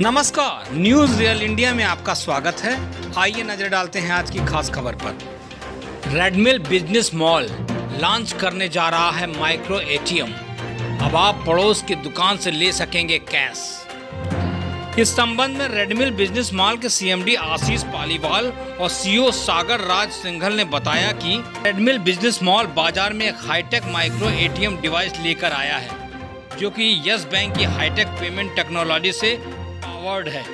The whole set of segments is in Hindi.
नमस्कार, न्यूज़ रियल इंडिया में आपका स्वागत है। आइए नजर डालते हैं आज की खास खबर पर। रेडमिल बिजनेस मॉल लॉन्च करने जा रहा है माइक्रो एटीएम। अब आप पड़ोस की दुकान से ले सकेंगे कैश। इस संबंध में रेडमिल बिजनेस मॉल के सीएमडी आशीष पालीवाल और सीईओ सागर राज सिंघल ने बताया कि रेडमिल बिजनेस मॉल बाजार में एक हाईटेक माइक्रो एटीएम डिवाइस लेकर आया है, जो कि यस बैंक की हाईटेक पेमेंट टेक्नोलॉजी से पावर्ड है।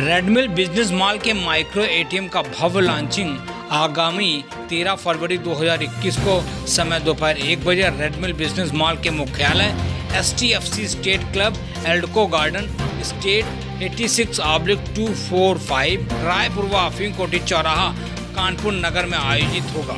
रेडमिल बिजनेस मॉल के माइक्रो एटीएम का भव्य लॉन्चिंग आगामी 13 फरवरी 2021 को समय दोपहर 1 बजे रेडमिल बिजनेस मॉल के मुख्यालय STFC state club Eldeco garden state 86/245 Raipur अफीम कोठी चौराहा कानपुर नगर में आयोजित होगा।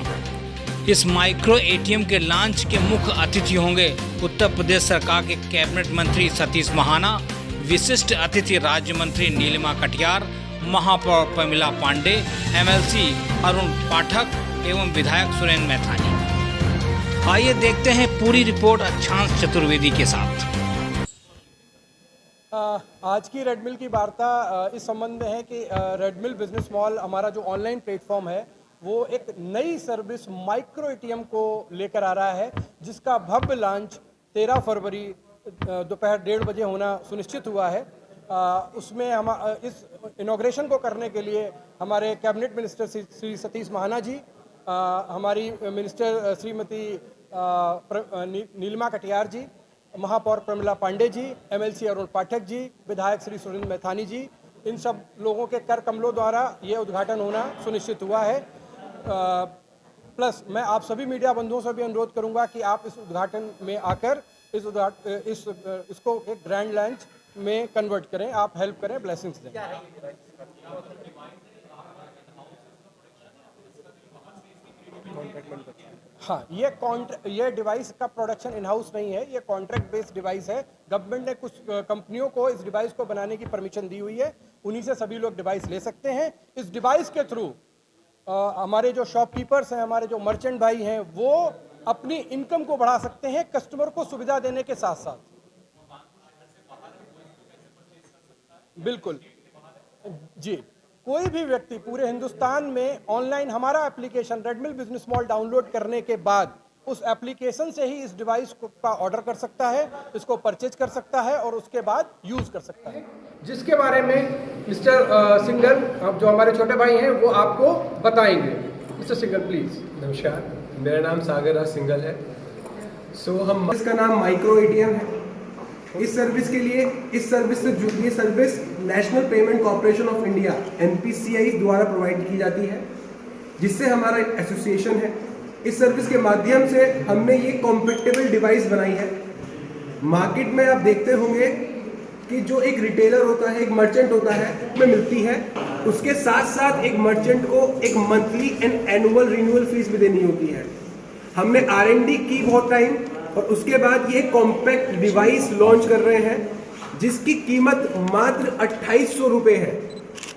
इस माइक्रो एटीएम के लॉन्च के मुख्य अतिथि होंगे उत्तर प्रदेश सरकार के कैबिनेट मंत्री सतीश महाना, विशिष्ट अतिथि राज्य मंत्री नीलिमा कटियार, महापौर प्रमिला पांडे, MLC अरुण पाठक एवं विधायक सुरेंद्र मैथानी। आइए देखते हैं पूरी रिपोर्ट अक्षांश चतुर्वेदी के साथ। आज की रेडमिल की वार्ता इस संबंध में है कि रेडमिल बिजनेस मॉल हमारा जो ऑनलाइन प्लेटफॉर्म है वो एक नई सर्विस माइक्रो एटीएम को लेकर आ रहा है, जिसका भव्य लॉन्च 13 फरवरी दोपहर 1:30 बजे होना सुनिश्चित हुआ है। उसमें हम इस इनॉग्रेशन को करने के लिए हमारे कैबिनेट मिनिस्टर श्री सतीश महाना जी, हमारी मिनिस्टर श्रीमती नीलिमा कटियार जी, महापौर प्रमिला पांडे जी, MLC अरुण पाठक जी, विधायक श्री सुरेंद्र मैथानी जी, इन सब लोगों के कर कमलों द्वारा ये उद्घाटन होना सुनिश्चित हुआ है। प्लस मैं आप सभी मीडिया बंधुओं से भी अनुरोध करूंगा कि आप इस उद्घाटन में आकर इसको एक ग्रैंड लॉन्च में कन्वर्ट करें, आप हेल्प करें, ब्लेसिंग्स दें। हाँ, ये डिवाइस का प्रोडक्शन इन हाउस नहीं है, ये कॉन्ट्रैक्ट बेस्ड डिवाइस है। गवर्नमेंट ने कुछ कंपनियों को इस डिवाइस को बनाने की परमिशन दी हुई है, उन्हीं से सभी लोग डिवाइस ले सकते हैं। इस डिवाइस के थ्रू हमारे जो शॉपकीपर्स हैं, हमारे जो मर्चेंट भाई हैं, वो अपनी इनकम को बढ़ा सकते हैं, कस्टमर को सुविधा देने के साथ साथ। बिल्कुल जी, कोई भी व्यक्ति पूरे हिंदुस्तान में ऑनलाइन हमारा एप्लीकेशन रेडमिल बिजनेस मॉल डाउनलोड करने के बाद उस एप्लीकेशन से ही इस डिवाइस का ऑर्डर कर सकता है, इसको परचेज कर सकता है और उसके बाद यूज कर सकता है, जिसके बारे में मिस्टर सिंघल जो हमारे छोटे भाई हैं वो आपको बताएंगे। Mister Singhal please. नमस्कार, मेरा नाम सागर राज सिंघल है। हम इसका नाम माइक्रो एटीएम है। इस सर्विस के लिए ये service national payment corporation of India NPCI द्वारा प्रोवाइड की जाती है, जिससे हमारा एसोसिएशन है। इस सर्विस के माध्यम से हमने ये कॉम्पैटिबल डिवाइस बनाई है। मार्केट में आप देखते होंगे कि जो एक रिटेलर होता है, एक मर्चेंट होता है, में मिलती है, उसके साथ साथ एक मर्चेंट को एक monthly and annual renewal fees भी देनी होती है। हमने R&D की बहुत टाइम और उसके बाद ये कॉम्पैक्ट डिवाइस लॉन्च कर रहे हैं, जिसकी कीमत मात्र 2800 रुपये है।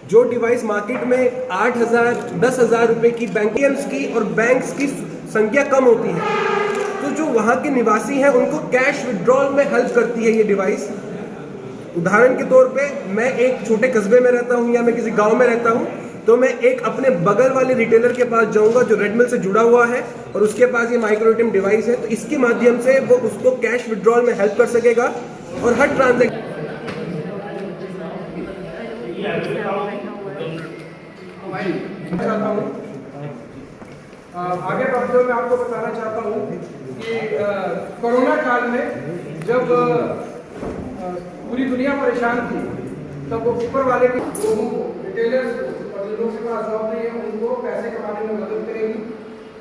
जो डिवाइस मार्केट में 8,000 10,000 रुपये की बैंक्स की और बैंक्स की संख्या कम होती है, तो जो वहाँ के निवासी हैं उनको कैश विड्रॉल में हेल्प करती है ये डिवाइस। उदाहरण के तौर पे मैं एक छोटे कस्बे में रहता हूँ या मैं किसी गांव में रहता हूँ, तो मैं एक अपने बगल वाले रिटेलर के पास जाऊंगा जो रेडमिल से जुड़ा हुआ है और उसके पास ये माइक्रो एटीएम डिवाइस है, तो इसके माध्यम से वो उसको कैश विड्रॉल में हेल्प कर सकेगा और हर ट्रांजैक्शन। आगे बढ़ते हुए मैं आपको बताना चाहता हूँ कि कोरोना काल में जब पूरी दुनिया परेशान थी, तब वो ऊपर वाले के रिटेलर्स और जो लोग के पास जॉब नहीं है उनको पैसे कमाने में मदद करेगी।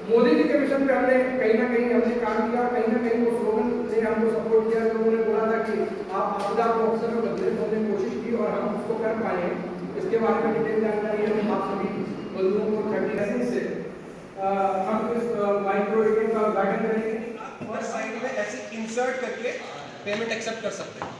मोदी जी के मिशन पे हमने कहीं ना कहीं काम किया, कहीं ना कहीं वो स्लोगन ने हमको सपोर्ट किया। जो उन्होंने बोला था कि आप आपदा को अवसर में बदले, तो हमने कोशिश की और हम उसको कर पाए। इसके बारे में डिटेल जानकारी हम आप सभी बंधुओं को 30 से हम इस माइक्रो एटीएम का उद्घाटन करेंगे और साइड में ऐसे इंसर्ट करके पेमेंट एक्सेप्ट कर सकते हैं।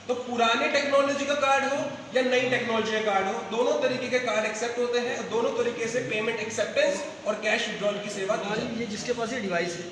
तो पुराने टेक्नोलॉजी का कार्ड हो या नई टेक्नोलॉजी का कार्ड हो, दोनों तरीके के कार्ड एक्सेप्ट होते हैं और दोनों तरीके से पेमेंट एक्सेप्टेंस और कैश विड्रॉल की सेवा दी जाती है। ये जिसके पास ये डिवाइस है